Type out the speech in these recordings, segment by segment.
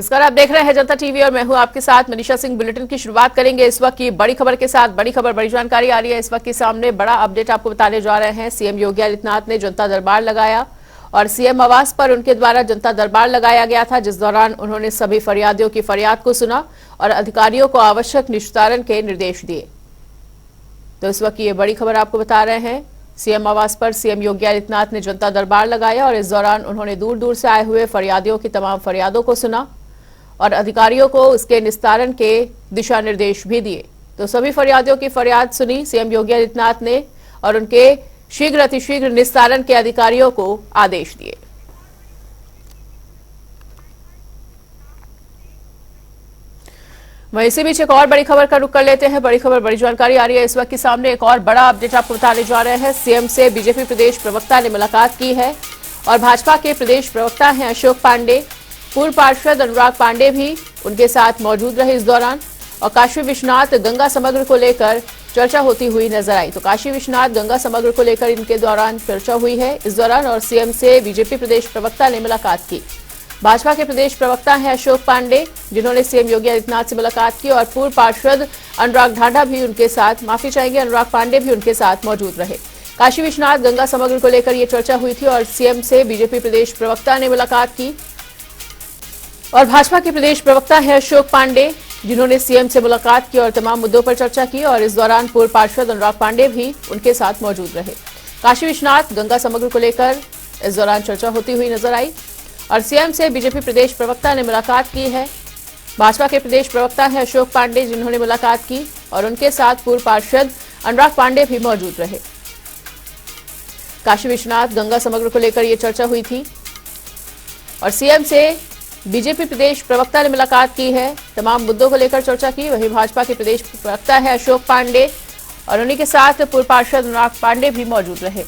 नमस्कार, आप देख रहे हैं जनता टीवी और मैं हूं आपके साथ मनीषा सिंह। बुलेटिन की शुरुआत करेंगे इस वक्त की बड़ी खबर के साथ। बड़ी खबर, बड़ी जानकारी आ रही है इस वक्त के सामने। बड़ा अपडेट आपको बताने जा रहे हैं। सीएम योगी आदित्यनाथ ने जनता दरबार लगाया और सीएम आवास पर उनके द्वारा जनता दरबार लगाया गया था, जिस दौरान उन्होंने सभी फरियादियों की फरियाद को सुना और अधिकारियों को आवश्यक निस्तारण के निर्देश दिए। तो इस वक्त ये बड़ी खबर आपको बता रहे हैं। सीएम आवास पर सीएम योगी आदित्यनाथ ने जनता दरबार लगाया और इस दौरान उन्होंने दूर दूर से आए हुए फरियादियों की तमाम फरियादों को सुना और अधिकारियों को उसके निस्तारण के दिशा निर्देश भी दिए। तो सभी फरियादियों की फरियाद सुनी सीएम योगी आदित्यनाथ ने और उनके शीघ्र अतिशीघ्र निस्तारण के अधिकारियों को आदेश दिए। वहीं इसी बीच एक और बड़ी खबर का रुख कर लेते हैं। बड़ी खबर, बड़ी जानकारी आ रही है इस वक्त के सामने। एक और बड़ा अपडेट आपको बताने जा रहे हैं। सीएम से बीजेपी प्रदेश प्रवक्ता ने मुलाकात की है और भाजपा के प्रदेश प्रवक्ता हैं अशोक पांडे, पूर्व पार्षद अनुराग पांडे भी उनके साथ मौजूद रहे इस दौरान। और काशी विश्वनाथ गंगा समग्र को लेकर चर्चा होती हुई नजर आई। तो काशी विश्वनाथ गंगा समग्र को लेकर इनके दौरान चर्चा हुई है इस दौरान और सीएम से बीजेपी प्रदेश प्रवक्ता ने मुलाकात की। भाजपा के प्रदेश प्रवक्ता हैं अशोक पांडे, जिन्होंने सीएम योगी आदित्यनाथ से मुलाकात की और पूर्व पार्षद अनुराग ढांढा भी उनके साथ, माफी चाहेंगे, अनुराग पांडे भी उनके साथ मौजूद रहे। काशी विश्वनाथ गंगा समग्र को लेकर यह चर्चा हुई थी और सीएम से बीजेपी प्रदेश प्रवक्ता ने मुलाकात की और भाजपा के प्रदेश प्रवक्ता हैं अशोक पांडे, जिन्होंने सीएम से मुलाकात की और तमाम मुद्दों पर चर्चा की और इस दौरान पूर्व पार्षद अनुराग पांडे भी उनके साथ मौजूद रहे। काशी विश्वनाथ गंगा समग्र को लेकर इस दौरान चर्चा होती हुई नजर आई और सीएम से बीजेपी प्रदेश प्रवक्ता ने मुलाकात की है। भाजपा के प्रदेश प्रवक्ता हैं अशोक पांडे, जिन्होंने मुलाकात की और उनके साथ पूर्व पार्षद अनुराग पांडे भी मौजूद रहे। काशी विश्वनाथ गंगा समग्र को लेकर यह चर्चा हुई थी और सीएम से बीजेपी प्रदेश प्रवक्ता ने मुलाकात की है, तमाम मुद्दों को लेकर चर्चा की। वहीं भाजपा के प्रदेश प्रवक्ता है अशोक पांडे और उन्हीं के साथ पूर्व पार्षद अनुराग पांडे भी मौजूद रहे।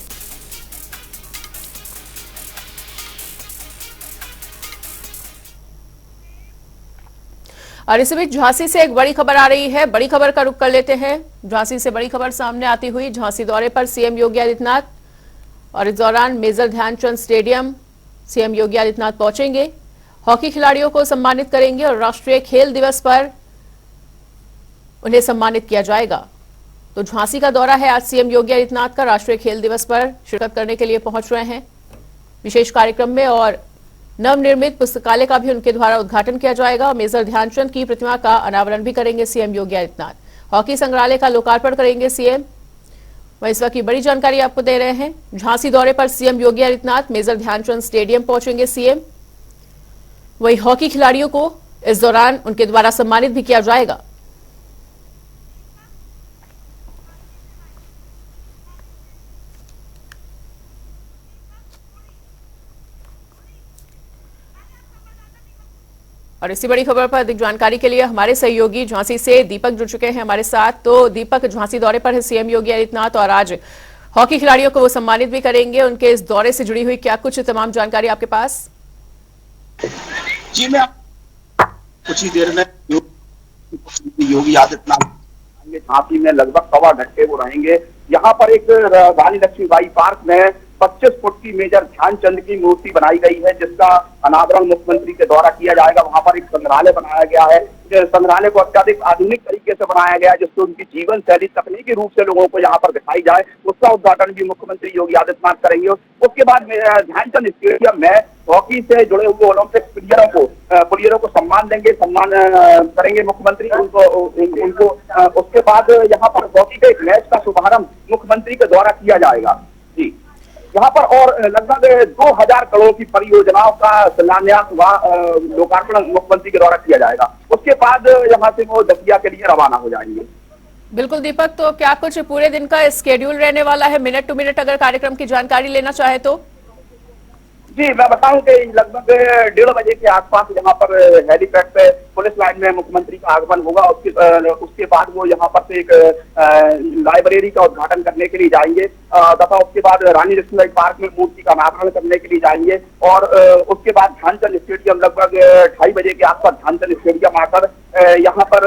और इसी बीच झांसी से एक बड़ी खबर आ रही है। बड़ी खबर का रुख कर लेते हैं। झांसी से बड़ी खबर सामने आती हुई। झांसी दौरे पर सीएम योगी आदित्यनाथ और इस दौरान major Dhyanchand stadium CM Yogi Adityanath पहुंचेंगे, हॉकी खिलाड़ियों को सम्मानित करेंगे और राष्ट्रीय खेल दिवस पर उन्हें सम्मानित किया जाएगा। तो झांसी का दौरा है आज सीएम योगी आदित्यनाथ का। राष्ट्रीय खेल दिवस पर शिरकत करने के लिए पहुंच रहे हैं विशेष कार्यक्रम में और नवनिर्मित पुस्तकालय का भी उनके द्वारा उद्घाटन किया जाएगा और मेजर ध्यानचंद की प्रतिमा का अनावरण भी करेंगे सीएम योगी आदित्यनाथ। हॉकी संग्रहालय का लोकार्पण करेंगे सीएम। वह इस वक्त की बड़ी जानकारी आपको दे रहे हैं। झांसी दौरे पर CM Yogi Adityanath, major Dhyanchand stadium पहुंचेंगे सीएम। वही हॉकी खिलाड़ियों को इस दौरान उनके द्वारा सम्मानित भी किया जाएगा। और इसी बड़ी खबर पर अधिक जानकारी के लिए हमारे सहयोगी झांसी से दीपक जुड़ चुके हैं हमारे साथ। तो दीपक, झांसी दौरे पर है सीएम योगी आदित्यनाथ और आज हॉकी खिलाड़ियों को वो सम्मानित भी करेंगे। उनके इस दौरे से जुड़ी हुई क्या कुछ तमाम जानकारी आपके पास? जी, मैं कुछ ही देर में योगी आदित्यनाथ झांसी में लगभग 1.25 घंटे वो रहेंगे। यहाँ पर एक रानी लक्ष्मीबाई पार्क में 25 फुट की मेजर ध्यानचंद की मूर्ति बनाई गई है, जिसका अनावरण मुख्यमंत्री के द्वारा किया जाएगा। वहां पर एक संग्रहालय बनाया गया है। संग्रहालय को अत्याधिक आधुनिक तरीके से बनाया गया है, जिससे उनकी जीवन शैली तकनीकी रूप से लोगों को यहाँ पर दिखाई जाए। उसका उद्घाटन भी मुख्यमंत्री योगी आदित्यनाथ करेंगे। उसके बाद ध्यानचंद स्टेडियम में हॉकी से जुड़े हुए ओलंपिक प्लेयरों को सम्मान देंगे, सम्मान करेंगे मुख्यमंत्री उनको। उसके बाद यहाँ पर हॉकी के एक मैच का शुभारंभ मुख्यमंत्री के द्वारा किया जाएगा। जी, यहाँ पर और लगभग 2000 करोड़ की परियोजनाओं का शिलान्यास व लोकार्पण मुख्यमंत्री के द्वारा किया जाएगा। उसके बाद यहाँ से वो दतिया के लिए रवाना हो जाएंगे। बिल्कुल दीपक, तो क्या कुछ पूरे दिन का स्केड्यूल रहने वाला है? मिनट टू मिनट अगर कार्यक्रम की जानकारी लेना चाहे तो। जी, मैं बताऊं कि लगभग 1:30 बजे के आसपास यहाँ पर हेलीपैड पे पुलिस लाइन में मुख्यमंत्री का आगमन होगा। उसके बाद वो यहाँ पर से एक लाइब्रेरी का उद्घाटन करने के लिए जाएंगे तथा उसके बाद रानी लक्ष्मीबाई पार्क में मूर्ति का अनावरण करने के लिए जाएंगे और उसके बाद ध्यानचंद स्टेडियम लगभग 2:30 बजे के आसपास ध्यानचंद स्टेडियम आकर यहाँ पर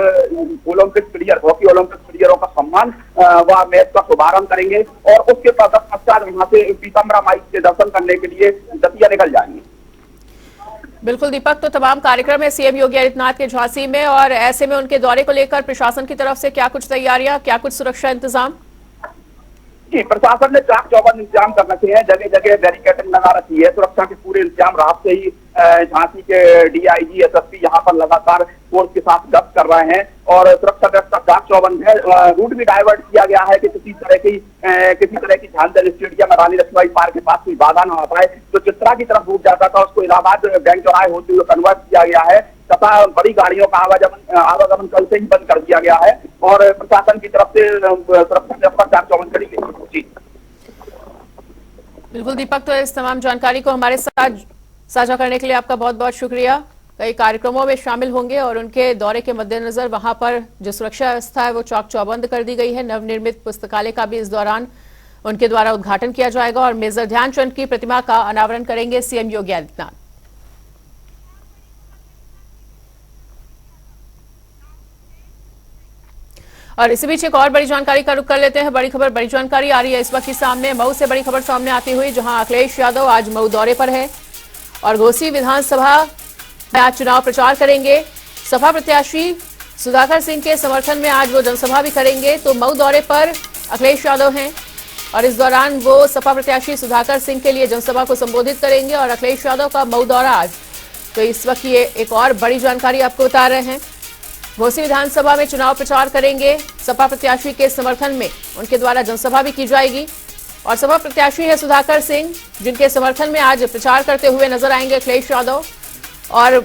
हॉकी ओलंपिक प्लेयरों का सम्मान व मैच का शुभारंभ करेंगे और उसके पश्चात वहाँ से पीताम्बरा माई के दर्शन करने के लिए दतिया निकल जाएंगे। बिल्कुल दीपक, तो तमाम कार्यक्रम है सीएम योगी आदित्यनाथ के झांसी में, और ऐसे में उनके दौरे को लेकर प्रशासन की तरफ से क्या कुछ तैयारियां, क्या कुछ सुरक्षा इंतजाम? जी, प्रशासन ने चाक चौबंद इंतजाम कर रखे हैं, जगह जगह बैरिकेडिंग लगा रखी है, सुरक्षा के पूरे इंतजाम। रात से ही झांसी के डीआईजी एसएसपी यहाँ पर लगातार फोर्स के साथ गश्त कर रहे हैं और सुरक्षा व्यवस्था चाक चौबंद है। रूट भी डाइवर्ट किया गया है कि किसी तरह की झांझर स्टेडियम रानी लक्ष्मीबाई पार्क के पास कोई बाधा न आ पाए। तो चित्रा की तरफ रूट जाता था उसको इलाहाबाद बैंक चौराहे होते हुए कन्वर्ट किया गया है तथा बड़ी गाड़ियों का आवागमन कल से ही बंद कर दिया गया है और प्रशासन की तरफ से सुरक्षा व्यवस्था चाक चौबंद करी गई। जी बिल्कुल दीपक, तो इस तमाम जानकारी को हमारे साथ साझा करने के लिए आपका बहुत बहुत शुक्रिया। कई कार्यक्रमों में शामिल होंगे और उनके दौरे के मद्देनजर वहां पर जो सुरक्षा व्यवस्था है वो चाक चौबंद कर दी गई है। नवनिर्मित पुस्तकालय का भी इस दौरान उनके द्वारा उद्घाटन किया जाएगा और मेजर ध्यानचंद की प्रतिमा का अनावरण करेंगे सीएम योगी आदित्यनाथ। और इसी बीच एक और बड़ी जानकारी का रुख कर लेते हैं। बड़ी खबर, बड़ी जानकारी आ रही है इस वक्त की सामने। मऊ से बड़ी खबर सामने आती हुई, जहां अखिलेश यादव आज मऊ दौरे पर है और घोसी विधानसभा में आज चुनाव प्रचार करेंगे। सपा प्रत्याशी सुधाकर सिंह के समर्थन में आज वो जनसभा भी करेंगे। तो मऊ दौरे पर अखिलेश यादव हैं और इस दौरान वो सपा प्रत्याशी सुधाकर सिंह के लिए जनसभा को संबोधित करेंगे और अखिलेश यादव का मऊ दौरा आज। तो इस वक्त ये एक और बड़ी जानकारी आपको बता रहे हैं। घोसी विधानसभा में चुनाव प्रचार करेंगे, सपा प्रत्याशी के समर्थन में उनके द्वारा जनसभा भी की जाएगी और सपा प्रत्याशी है सुधाकर सिंह, जिनके समर्थन में आज प्रचार करते हुए नजर आएंगे अखिलेश यादव। और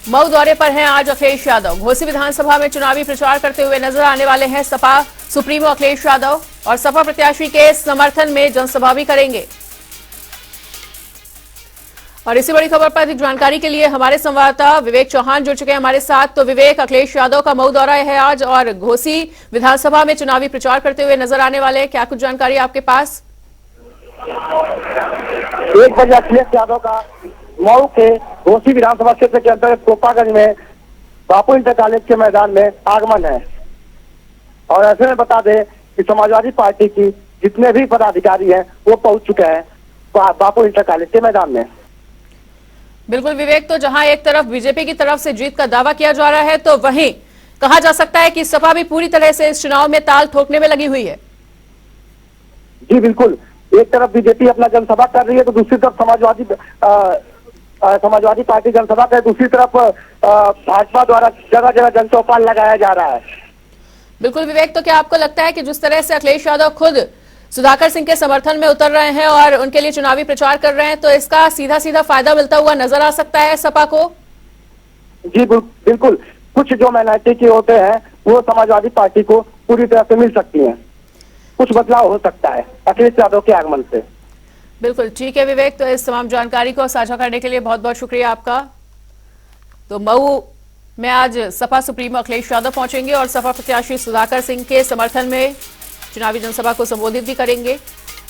मऊ दौरे पर हैं आज अखिलेश यादव। घोसी विधानसभा में चुनावी प्रचार करते हुए नजर आने वाले हैं सपा सुप्रीमो अखिलेश यादव और सपा प्रत्याशी के समर्थन में जनसभा भी करेंगे। और इसी बड़ी खबर पर अधिक जानकारी के लिए हमारे संवाददाता विवेक चौहान जुड़ चुके हैं हमारे साथ। तो विवेक, अखिलेश यादव का मऊ दौरा है आज और घोसी विधानसभा में चुनावी प्रचार करते हुए नजर आने वाले हैं, क्या कुछ जानकारी आपके पास? 1 बजे अखिलेश यादव का मऊ के घोसी विधानसभा क्षेत्र के अंतर्गत कोपागंज में बापू इंटर कॉलेज के मैदान में आगमन है। और ऐसे में बता दें कि समाजवादी पार्टी की जितने भी पदाधिकारी हैं वो पहुंच चुके हैं बापू इंटर कॉलेज के मैदान में। बिल्कुल विवेक, तो जहां एक तरफ बीजेपी की तरफ से जीत का दावा किया जा रहा है, तो वहीं कहा जा सकता है कि सपा भी पूरी तरह से इस चुनाव में ताल ठोकने में लगी हुई है। जी बिल्कुल, एक तरफ बीजेपी अपना जनसभा कर रही है तो दूसरी तरफ समाजवादी पार्टी जनसभा कर, दूसरी तरफ भाजपा द्वारा जगह जगह जनचौपाल लगाया जा रहा है। बिल्कुल विवेक, तो क्या आपको लगता है कि जिस तरह से अखिलेश यादव खुद सुधाकर सिंह के समर्थन में उतर रहे हैं और उनके लिए चुनावी प्रचार कर रहे हैं, तो इसका सीधा सीधा फायदा मिलता हुआ नजर आ सकता है सपा को? जी बिल्कुल, कुछ जो माइनॉरिटी के होते हैं वो समाजवादी पार्टी को पूरी तरह से मिल सकती हैं, कुछ बदलाव हो सकता है अखिलेश यादव के आगमन से। बिल्कुल ठीक है विवेक, तो इस तमाम जानकारी को साझा करने के लिए बहुत बहुत शुक्रिया आपका। तो मऊ में आज सपा सुप्रीमो अखिलेश यादव पहुंचेंगे और सपा प्रत्याशी सुधाकर सिंह के समर्थन में चुनावी जनसभा को संबोधित भी करेंगे।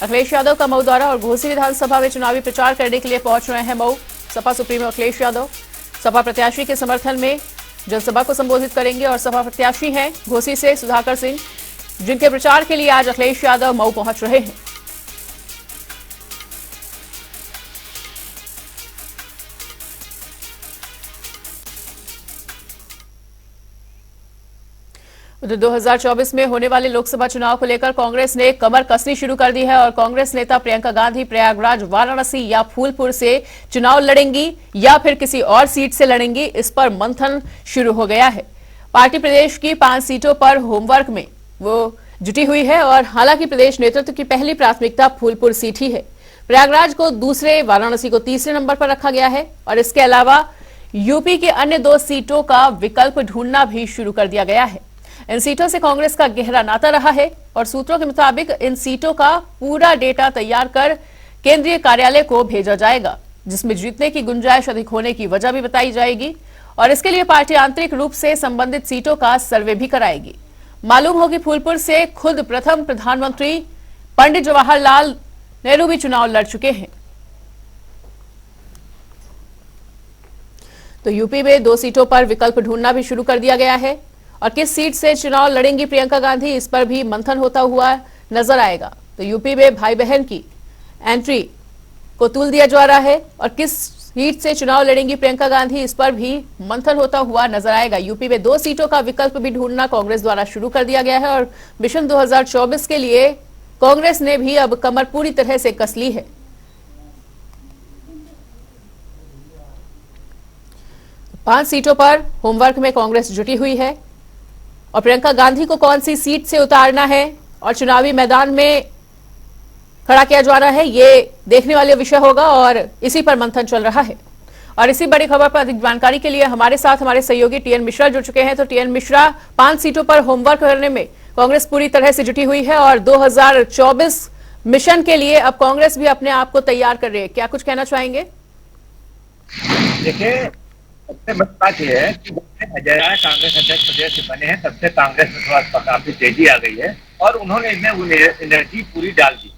अखिलेश यादव का मऊ दौरा और घोसी विधानसभा में चुनावी प्रचार करने के लिए पहुंच रहे हैं मऊ। सपा सुप्रीमो अखिलेश यादव सपा प्रत्याशी के समर्थन में जनसभा को संबोधित करेंगे और सपा प्रत्याशी हैं घोसी से सुधाकर सिंह, जिनके प्रचार के लिए आज अखिलेश यादव मऊ पहुंच रहे हैं। उधर 2024 में होने वाले लोकसभा चुनाव को लेकर कांग्रेस ने कमर कसनी शुरू कर दी है और कांग्रेस नेता प्रियंका गांधी प्रयागराज, वाराणसी या फूलपुर से चुनाव लड़ेंगी या फिर किसी और सीट से लड़ेंगी, इस पर मंथन शुरू हो गया है। पार्टी प्रदेश की 5 सीटों पर होमवर्क में वो जुटी हुई है और हालांकि प्रदेश नेतृत्व की पहली प्राथमिकता फूलपुर सीट ही है। प्रयागराज को दूसरे, वाराणसी को तीसरे नंबर पर रखा गया है और इसके अलावा यूपी की अन्य 2 सीटों का विकल्प ढूंढना भी शुरू कर दिया गया है। इन सीटों से कांग्रेस का गहरा नाता रहा है और सूत्रों के मुताबिक इन सीटों का पूरा डेटा तैयार कर केंद्रीय कार्यालय को भेजा जाएगा, जिसमें जीतने की गुंजाइश अधिक होने की वजह भी बताई जाएगी और इसके लिए पार्टी आंतरिक रूप से संबंधित सीटों का सर्वे भी कराएगी। मालूम हो कि फूलपुर से खुद प्रथम प्रधानमंत्री पंडित जवाहरलाल नेहरू भी चुनाव लड़ चुके हैं। तो यूपी में 2 सीटों पर विकल्प ढूंढना भी शुरू कर दिया गया है और किस सीट से चुनाव लड़ेंगी प्रियंका गांधी, इस पर भी मंथन होता हुआ नजर आएगा। तो यूपी में भाई बहन की एंट्री को तूल दिया जा रहा है और किस सीट से चुनाव लड़ेंगी प्रियंका गांधी, इस पर भी मंथन होता हुआ नजर आएगा। यूपी में 2 सीटों का विकल्प भी ढूंढना कांग्रेस द्वारा शुरू कर दिया गया है और मिशन 2024 के लिए कांग्रेस ने भी अब कमर पूरी तरह से कस ली है। पांच सीटों पर होमवर्क में कांग्रेस जुटी हुई है और प्रियंका गांधी को कौन सी सीट से उतारना है और चुनावी मैदान में खड़ा किया जाना है, ये देखने वाले विषय होगा और इसी पर मंथन चल रहा है। और इसी बड़ी खबर पर अधिक जानकारी के लिए हमारे साथ हमारे सहयोगी टीएन मिश्रा जुड़ चुके हैं। तो टीएन मिश्रा, 5 सीटों पर होमवर्क करने में कांग्रेस पूरी तरह से जुटी हुई है और 2024 मिशन के लिए अब कांग्रेस भी अपने आप को तैयार कर रही है, क्या कुछ कहना चाहेंगे? देखिए, सबसे बड़ी बात यह है कि अजय राय कांग्रेस अध्यक्ष प्रदेश से बने हैं, तब से कांग्रेस में थोड़ा काफी तेजी आ गई है और उन्होंने इसमें एनर्जी पूरी डाल दी है।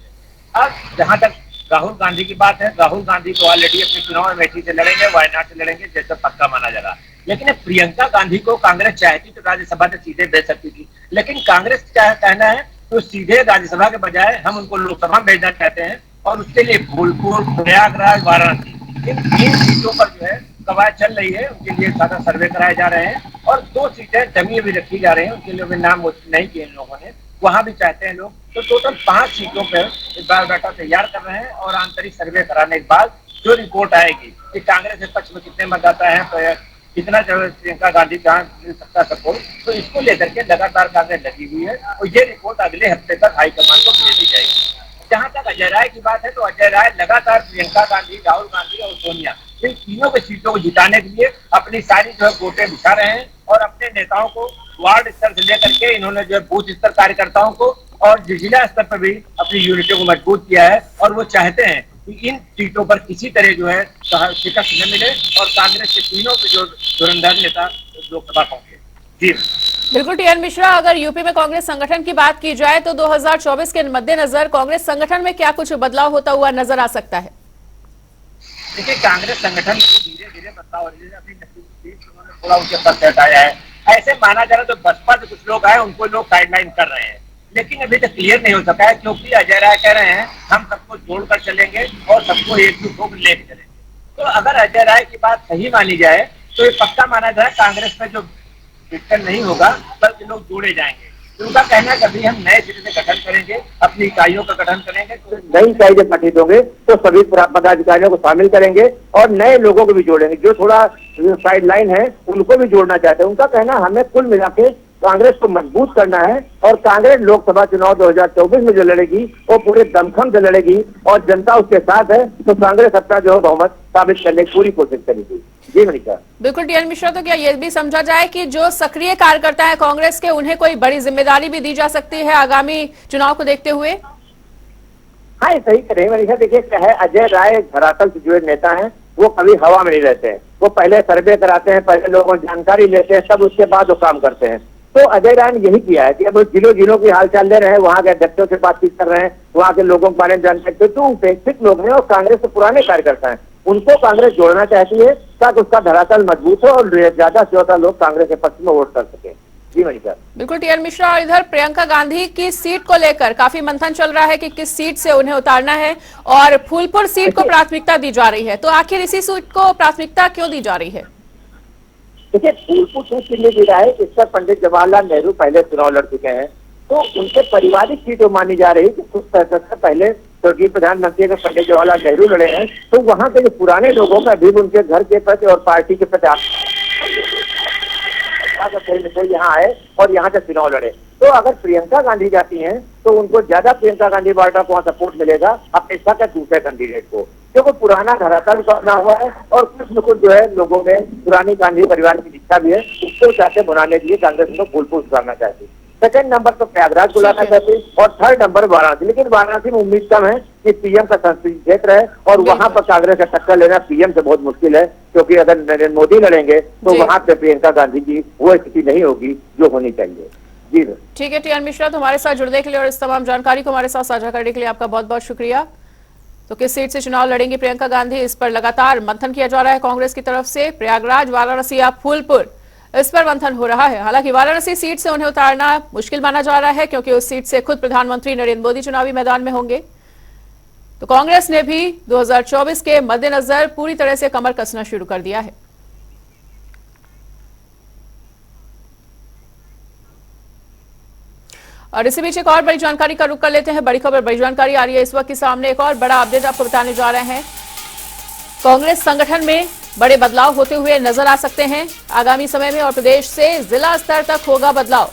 अब जहां तक राहुल गांधी की बात है, राहुल गांधी तो ऑलरेडी अपने चुनाव अमेठी से लड़ेंगे, वायनाड से लड़ेंगे, जैसा पक्का माना जा रहा। लेकिन प्रियंका गांधी को कांग्रेस चाहती तो राज्यसभा से सीधे भेज सकती थी, लेकिन कांग्रेस का कहना है तो सीधे राज्यसभा के बजाय हम उनको लोकसभा भेजना चाहते हैं और उसके लिए फूलपुर, प्रयागराज, वाराणसी, इन 3 सीटों पर जो है कवायद चल रही है। उनके लिए ज्यादा सर्वे कराए जा रहे हैं और 2 सीटें जमी भी रखी जा रही हैं, उनके लिए भी नाम नहीं किए इन लोगों ने, वहां भी चाहते हैं लोग। तो टोटल 5 सीटों पर इस बार डाटा तैयार कर रहे हैं और आंतरिक सर्वे कराने के बाद जो रिपोर्ट आएगी कि कांग्रेस के पक्ष में कितने मतदाता है, तो कितना जो प्रियंका गांधी का मिल सकता सपोर्ट, तो इसको लेकर के लगातार कांग्रेस लगी हुई है और ये रिपोर्ट अगले हफ्ते तक हाईकमान को भेज दी जाएगी। जहां तक अजय राय की बात है तो अजय राय लगातार प्रियंका गांधी, राहुल गांधी और सोनिया, इन तीनों की सीटों को जिताने के लिए अपनी सारी जो है गोटे बिछा रहे हैं और अपने नेताओं को वार्ड स्तर से लेकर के इन्होंने जो है बूथ स्तर कार्यकर्ताओं को और जिला स्तर पर भी अपनी यूनिटों को मजबूत किया है और वो चाहते हैं कि इन सीटों पर किसी तरह जो है शिकस्त न मिले और कांग्रेस के तीनों के जो धुरंधर नेता लोकसभा पहुंचे। जी बिल्कुल टीएन मिश्रा, अगर यूपी में कांग्रेस संगठन की बात की जाए तो 2024 के मद्देनजर कांग्रेस संगठन में क्या कुछ बदलाव होता हुआ नजर आ सकता है? देखिए, कांग्रेस संगठन धीरे धीरे बदलाव हो रही है, अपनी उन्होंने थोड़ा उनके पद से हटाया है। ऐसे माना जा रहा है तो बसपा से कुछ लोग आए, उनको लोग साइडलाइन कर रहे हैं, लेकिन अभी तक क्लियर नहीं हो सका है क्योंकि अजय राय कह रहे हैं हम सबको जोड़कर चलेंगे और सबको एकजुट होकर लेकर चलेंगे। तो अगर अजय राय की बात सही मानी जाए तो ये पक्का माना जाए कांग्रेस में जो विघटन नहीं होगा बल्कि लोग जोड़े जाएंगे। उनका कहना है कभी हम नए सिरे से गठन करेंगे, अपनी इकाइयों का गठन करेंगे, तो नई इकाई जब गठित होंगे तो सभी पदाधिकारियों को शामिल करेंगे और नए लोगों को भी जोड़ेंगे। जो थोड़ा साइड लाइन है उनको भी जोड़ना चाहते हैं। उनका कहना हमें कुल मिला के कांग्रेस को मजबूत करना है और कांग्रेस लोकसभा चुनाव 2024 में जो लड़ेगी वो पूरे दमखम से लड़ेगी और जनता उसके साथ है तो कांग्रेस अपना जो बहुमत साबित करने की पूरी कोशिश करेगी। जी मनीषा। बिल्कुल टीएन मिश्रा, तो क्या ये भी समझा जाए कि जो सक्रिय कार्यकर्ता है कांग्रेस के, उन्हें कोई बड़ी जिम्मेदारी भी दी जा सकती है आगामी चुनाव को देखते हुए? हाँ, ये सही करें मनीषा। देखिए, चाहे अजय राय धरातल से जुड़े नेता हैं, वो कभी हवा में नहीं रहते हैं। वो पहले सर्वे कराते हैं, पहले लोगों की जानकारी लेते हैं, तब उसके बाद वो काम करते हैं। तो अजय राय ने यही किया है कि अब जिलों की हालचाल ले रहे हैं, वहां के अध्यक्षों से बातचीत कर रहे हैं, वहां के लोगों के बारे में जानकारी। तो उपेक्षित लोग हैं और कांग्रेस के पुराने कार्यकर्ता हैं, उनको कांग्रेस जोड़ना चाहती है ताकि उसका धरातल मजबूत हो और ज्यादा से ज्यादा लोग कांग्रेस के पक्ष में वोट कर सके। जी मनीषा। बिल्कुल टीएन मिश्रा, और इधर प्रियंका गांधी की सीट को लेकर काफी मंथन चल रहा है कि किस सीट से उन्हें उतारना है और फूलपुर सीट को प्राथमिकता दी जा रही है। तो आखिर इसी सीट को प्राथमिकता क्यों दी जा रही है? देखिए, फूलपुर सीट इसलिए दी रहा है कि इस पर पंडित जवाहरलाल नेहरू पहले चुनाव लड़ चुके हैं, तो उनके पारिवारिक सीट मानी जा रही है कि कुछ दशक से पहले स्वर्गीय प्रधानमंत्री पंडित जवाहरलाल नेहरू लड़े हैं। तो वहां के जो पुराने लोगों का भी उनके घर के प्रति और पार्टी के प्रति यहाँ आए और यहाँ से चुनाव लड़े। तो अगर प्रियंका गांधी जाती हैं तो उनको ज्यादा प्रियंका गांधी वार्डा को सपोर्ट मिलेगा अपेक्षा के दूसरे कैंडिडेट को, क्योंकि पुराना धरातल करना हुआ है और कुछ न कुछ जो है लोगों में पुरानी गांधी परिवार की इच्छा भी है, उसको चाहते बनाने के लिए कांग्रेस को फूलपुर उतारना चाहती है। सेकंड नंबर पर प्रयागराज बुलाना चाहती और थर्ड नंबर वाराणसी। लेकिन वाराणसी में उम्मीद कम है कि पीएम का संसदीय क्षेत्र है और वहां पर कांग्रेस का टक्कर लेना पीएम से बहुत मुश्किल है, क्योंकि अगर नरेंद्र मोदी लड़ेंगे तो वहां पे प्रियंका गांधी की वो स्थिति नहीं होगी जो होनी चाहिए। जी ठीक है टीएन मिश्रा, तो हमारे साथ जुड़ने के लिए और इस तमाम जानकारी को हमारे साथ साझा करने के लिए आपका बहुत बहुत शुक्रिया। तो किस सीट से चुनाव लड़ेंगी प्रियंका गांधी, इस पर लगातार मंथन किया जा रहा है कांग्रेस की तरफ से। प्रयागराज, वाराणसी या फूलपुर, इस पर मंथन हो रहा है। हालांकि वाराणसी सीट से उन्हें उतारना मुश्किल माना जा रहा है क्योंकि उस सीट से खुद प्रधानमंत्री नरेंद्र मोदी चुनावी मैदान में होंगे। तो कांग्रेस ने भी 2024 के मद्देनजर पूरी तरह से कमर कसना शुरू कर दिया है। और इसी बीच एक और बड़ी जानकारी का रुख कर लेते हैं। बड़ी खबर, बड़ी जानकारी आ रही है इस वक्त के सामने। एक और बड़ा अपडेट आपको बताने जा रहे हैं। कांग्रेस संगठन में बड़े बदलाव होते हुए नजर आ सकते हैं आगामी समय में, और प्रदेश से जिला स्तर तक होगा बदलाव।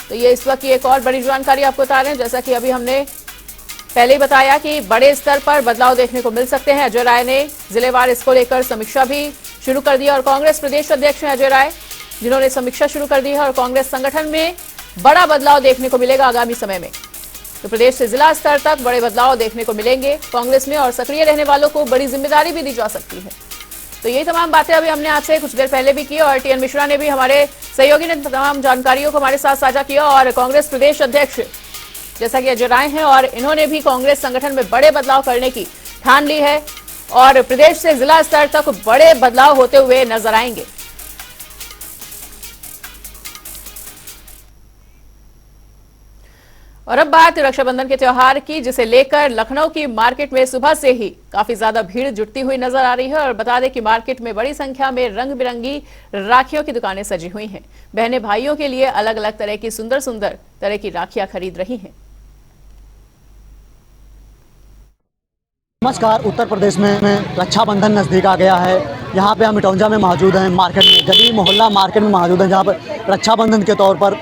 तो ये इस वक्त की एक और बड़ी जानकारी आपको बता रहे हैं। जैसा कि अभी हमने पहले ही बताया कि बड़े स्तर पर बदलाव देखने को मिल सकते हैं। अजय राय ने जिलेवार इसको लेकर समीक्षा भी शुरू कर दी और कांग्रेस प्रदेश अध्यक्ष हैं अजय राय, जिन्होंने समीक्षा शुरू कर दी है। और कांग्रेस संगठन में बड़ा बदलाव देखने को मिलेगा आगामी समय में। तो प्रदेश से जिला स्तर तक बड़े बदलाव देखने को मिलेंगे कांग्रेस में, और सक्रिय रहने वालों को बड़ी जिम्मेदारी भी दी जा सकती है। तो यही तमाम बातें अभी हमने आपसे कुछ देर पहले भी की, और टीएन मिश्रा ने भी, हमारे सहयोगी ने तमाम जानकारियों को हमारे साथ साझा किया। और कांग्रेस प्रदेश अध्यक्ष जैसा कि अजय राय हैं, और इन्होंने भी कांग्रेस संगठन में बड़े बदलाव करने की ठान ली है, और प्रदेश से जिला स्तर तक बड़े बदलाव होते हुए नजर आएंगे। और अब बात रक्षाबंधन के त्योहार की, जिसे लेकर लखनऊ की मार्केट में सुबह से ही काफी ज्यादा भीड़ जुटती हुई नजर आ रही है। और बता दें कि मार्केट में बड़ी संख्या में रंग बिरंगी राखियों की दुकानें सजी हुई हैं। बहनें भाइयों के लिए अलग अलग तरह की सुंदर सुंदर तरह की राखियां खरीद रही हैं। नमस्कार। उत्तर प्रदेश में रक्षाबंधन नज़दीक आ गया है। यहाँ पे हम इटौंजा में मौजूद हैं, मार्केट में, गली मोहल्ला मार्केट में मौजूद हैं, जहाँ पर रक्षाबंधन के तौर पर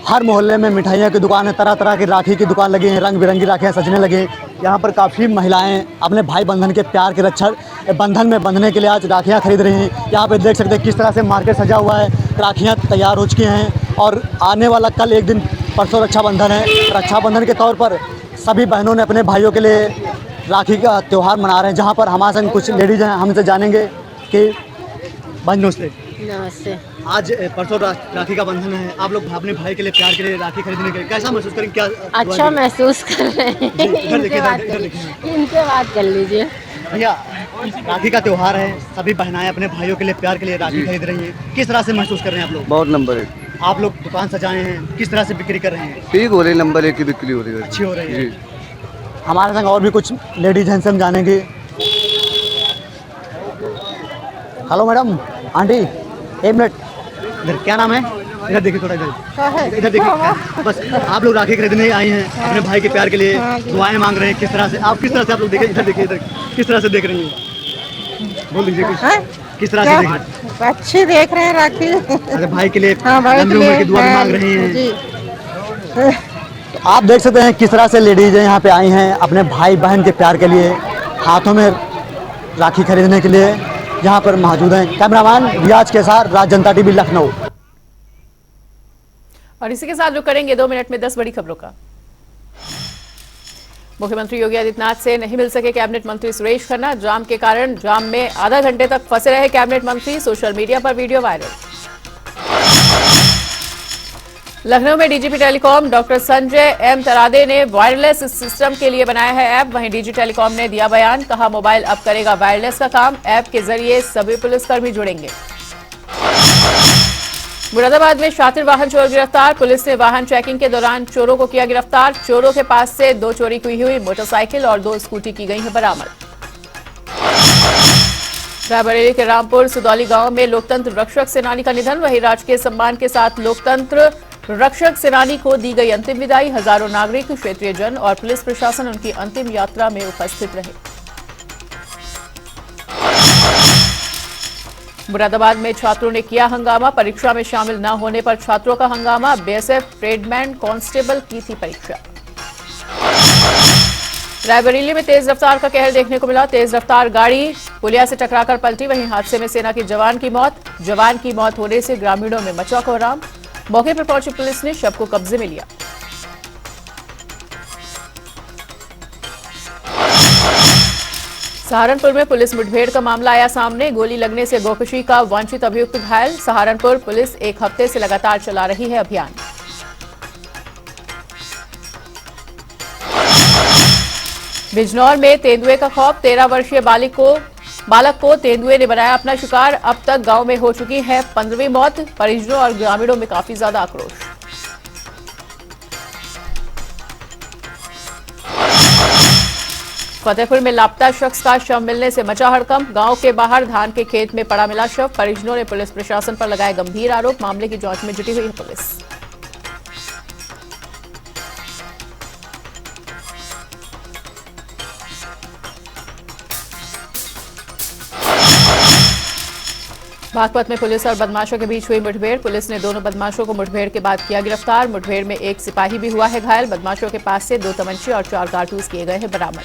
हर मोहल्ले में मिठाइयों की दुकान है, तरह तरह की राखी की दुकान लगी हैं, रंग बिरंगी राखियाँ सजने लगे हैं। यहाँ पर काफ़ी महिलाएं अपने भाई बंधन के प्यार के रक्षा बंधन में बंधने के लिए आज राखियाँ खरीद रही हैं। यहाँ पे देख सकते हैं किस तरह से मार्केट सजा हुआ है, राखियाँ तैयार हो चुकी हैं। और आने वाला कल एक दिन परसों रक्षाबंधन है। रक्षाबंधन के तौर पर सभी बहनों ने अपने भाइयों के लिए राखी का त्यौहार मना रहे हैं। जहाँ पर हमारे संग कुछ लेडीज़ हैं, हमसे जानेंगे कि नमस्ते। नमस्ते। आज परसों राखी का बंधन है, आप लोग अपने भाई के लिए प्यार के लिए राखी खरीदने के लिए कैसा महसूस करेंगे? क्या अच्छा महसूस कर रहे हैं। इनसे बात कर लीजिए भैया। राखी का त्यौहार है, सभी बहनाएं अपने भाइयों के लिए प्यार के लिए राखी खरीद रही हैं। किस तरह से महसूस कर रहे हैं आप लोग? बहुत नंबर है। आप लोग दुकान सजाए हैं, किस तरह से बिक्री कर रहे हैं? ठीक हो रही, नंबर 1 की बिक्री हो रही है, अच्छी हो रही है। जी। हमारे संग और भी कुछ लेडीज हैं, हम जानेंगे। हेलो मैडम, आंटी, एक मिनट, इधर क्या नाम है? इधर देखिए, थोड़ा इधर देखिए। बस आप लोग राखी खरीदने आई हैं अपने भाई के प्यार के लिए, दुआएं मांग रहे हैं। किस तरह से आप लोग देखें, इधर देखिए, इधर किस तरह से देख रही हैं? बोल दीजिए कुछ। किस तरह से देख रहे हैं? अच्छी देख रहे हैं राखी। अरे भाई के लिए लंबी उम्र की दुआ मांग रही हैं। तो आप देख सकते हैं किस तरह से लेडीज यहाँ पे आई हैं अपने भाई बहन के प्यार के लिए, हाथों में राखी खरीदने के लिए यहाँ पर मौजूद हैं। कैमरामैन रियाज के साथ राज जनता टीवी लखनऊ। और इसी के साथ रुक करेंगे 2 मिनट में 10 बड़ी खबरों का। मुख्यमंत्री योगी आदित्यनाथ से नहीं मिल सके कैबिनेट मंत्री सुरेश खन्ना। जाम के कारण जाम में आधा घंटे तक फंसे रहे कैबिनेट मंत्री, सोशल मीडिया पर वीडियो वायरल। लखनऊ में DGP telecom doctor Sanjay M Tarade ने वायरलेस सिस्टम के लिए बनाया है ऐप। वहीं डीजी टेलीकॉम ने दिया बयान, कहा मोबाइल अब करेगा वायरलेस का काम, ऐप के जरिए सभी पुलिसकर्मी जुड़ेंगे। मुरादाबाद में शातिर वाहन चोर गिरफ्तार, पुलिस ने वाहन चेकिंग के दौरान चोरों को किया गिरफ्तार। चोरों के पास से 2 चोरी की हुई मोटरसाइकिल और 2 स्कूटी की गई है बरामद। रायबरेली के रामपुर सुदौली गांव में लोकतंत्र रक्षक सेनानी का निधन, वहीं राजकीय सम्मान के साथ लोकतंत्र रक्षक सेनानी को दी गई अंतिम विदाई। हजारों नागरिक, क्षेत्रीय जन और पुलिस प्रशासन उनकी अंतिम यात्रा में उपस्थित रहे। मुरादाबाद में छात्रों ने किया हंगामा, परीक्षा में शामिल न होने पर छात्रों का हंगामा। बीएसएफ ट्रेडमैन कांस्टेबल की थी परीक्षा। रायबरेली में तेज रफ्तार का कहर देखने को मिला, तेज रफ्तार गाड़ी पुलिया से टकराकर पलटी, वहीं हादसे में सेना के जवान की मौत होने से ग्रामीणों में मचा कोहराम। मौके पर पहुंची पुलिस ने शव को कब्जे में लिया। सहारनपुर में पुलिस मुठभेड़ का मामला आया सामने, गोली लगने से गोकशी का वांछित अभियुक्त घायल। सहारनपुर पुलिस 1 हफ्ते से लगातार चला रही है अभियान। बिजनौर में तेंदुए का खौफ, 13 वर्षीय बालक को तेंदुए ने बनाया अपना शिकार। अब तक गांव में हो चुकी है 15वीं मौत, परिजनों और ग्रामीणों में काफी ज्यादा आक्रोश। फतेहपुर में लापता शख्स का शव मिलने से मचा हड़कंप। गांव के बाहर धान के खेत में पड़ा मिला शव। परिजनों ने पुलिस प्रशासन पर लगाए गंभीर आरोप। मामले की जांच में जुटी हुई है पुलिस। बागपत में पुलिस और बदमाशों के बीच हुई मुठभेड़। पुलिस ने दोनों बदमाशों को मुठभेड़ के बाद किया गिरफ्तार। मुठभेड़ में एक सिपाही भी हुआ है घायल। बदमाशों के पास से 2 तमंचे और 4 कारतूस किए गए हैं बरामद।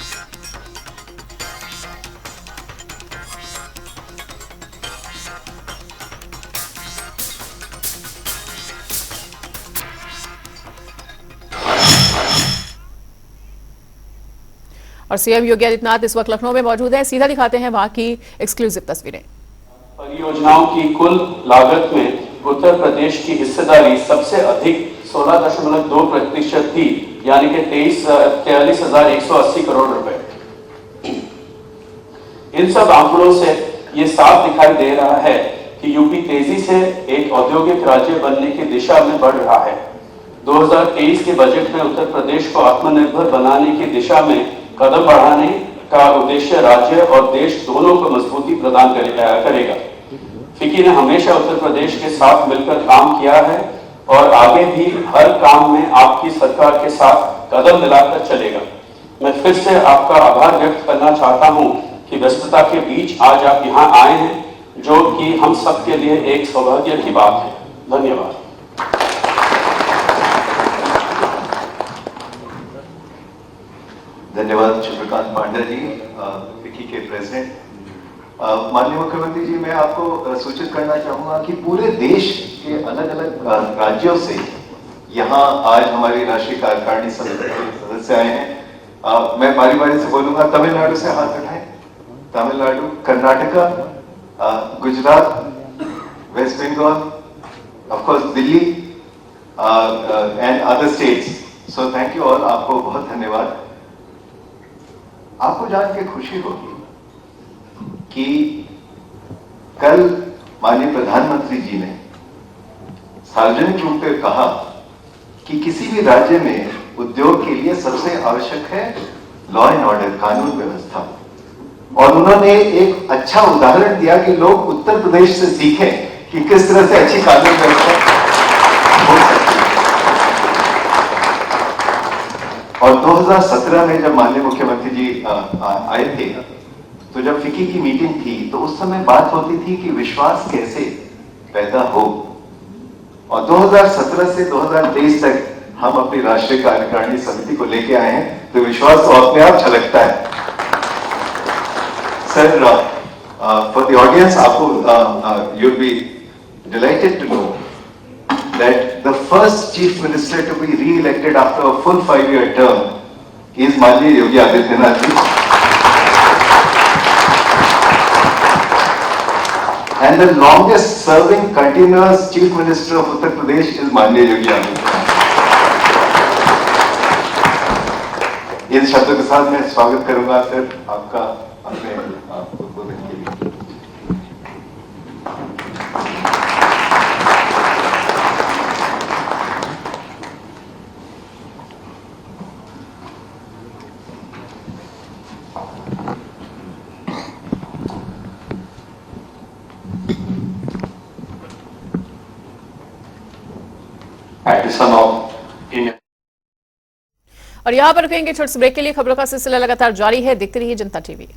और सीएम योगी आदित्यनाथ इस वक्त लखनऊ में मौजूद हैं। सीधा दिखाते हैं वहां की एक्सक्लूसिव तस्वीरें। परियोजनाओं की कुल लागत में उत्तर प्रदेश की हिस्सेदारी सबसे अधिक 16.2% थी, यानी कि 43,180 करोड़ रुपए। इन सब आंकड़ों से ये साफ दिखाई दे रहा है कि यूपी तेजी से एक औद्योगिक राज्य बनने की दिशा में बढ़ रहा है। 2023 के बजट में उत्तर प्रदेश को आत्मनिर्भर बनाने की दिशा में कदम बढ़ाने का उद्देश्य राज्य और देश दोनों को मजबूती प्रदान करेगा। फिक्की ने हमेशा उत्तर प्रदेश के साथ मिलकर काम किया है और आगे भी हर काम में आपकी सरकार के साथ कदम मिलाकर चलेगा। मैं फिर से आपका आभार व्यक्त करना चाहता हूं कि व्यस्तता के बीच आज आप यहां आए हैं, जो कि हम सबके लिए एक सौभाग्य की बात है। धन्यवाद। धन्यवाद चंद्रकांत पांडे जी, फिक्की के प्रेसिडेंट। माननीय मुख्यमंत्री जी, मैं आपको सूचित करना चाहूंगा कि पूरे देश के अलग अलग राज्यों से यहाँ आज हमारी राष्ट्रीय कार्यकारिणी सदस्य आए हैं। मैं बारी बारी से बोलूंगा। तमिलनाडु से हाथ उठाएं। Tamil Nadu, Karnataka, Gujarat, West Bengal, of course Delhi and other states. So thank you all. आपको बहुत धन्यवाद। आपको जान के खुशी होगी कि कल माननीय प्रधानमंत्री जी ने सार्वजनिक रूप से कहा कि किसी भी राज्य में उद्योग के लिए सबसे आवश्यक है लॉ एंड ऑर्डर, कानून व्यवस्था। और उन्होंने एक अच्छा उदाहरण दिया कि लोग उत्तर प्रदेश से सीखें कि किस तरह से अच्छी कानून व्यवस्था हो सकती है। और 2017 में जब माननीय मुख्यमंत्री जी आए थे, तो जब फिक्की की मीटिंग थी तो उस समय बात होती थी कि विश्वास कैसे पैदा हो। और 2017 से 2023 तक हम अपनी राष्ट्रीय कार्यकारिणी समिति को लेके आए हैं, तो विश्वास तो अपने आप झलकता है। सर, फॉर द ऑडियंस, आपको you'll be delighted to know that the first chief minister to be re-elected after a full 5-year term is Manji Yogi Adityanath ji. And the longest serving continuous chief minister of Uttar Pradesh is Manji Yogi Adityanath. इन शब्दों के साथ मैं स्वागत करूंगा sir आपका अपने उद्बोधन के लिए। और यहाँ पर रुकेंगे छोटे से ब्रेक के लिए। खबरों का सिलसिला लगातार जारी है। देखते रहिए जनता टीवी।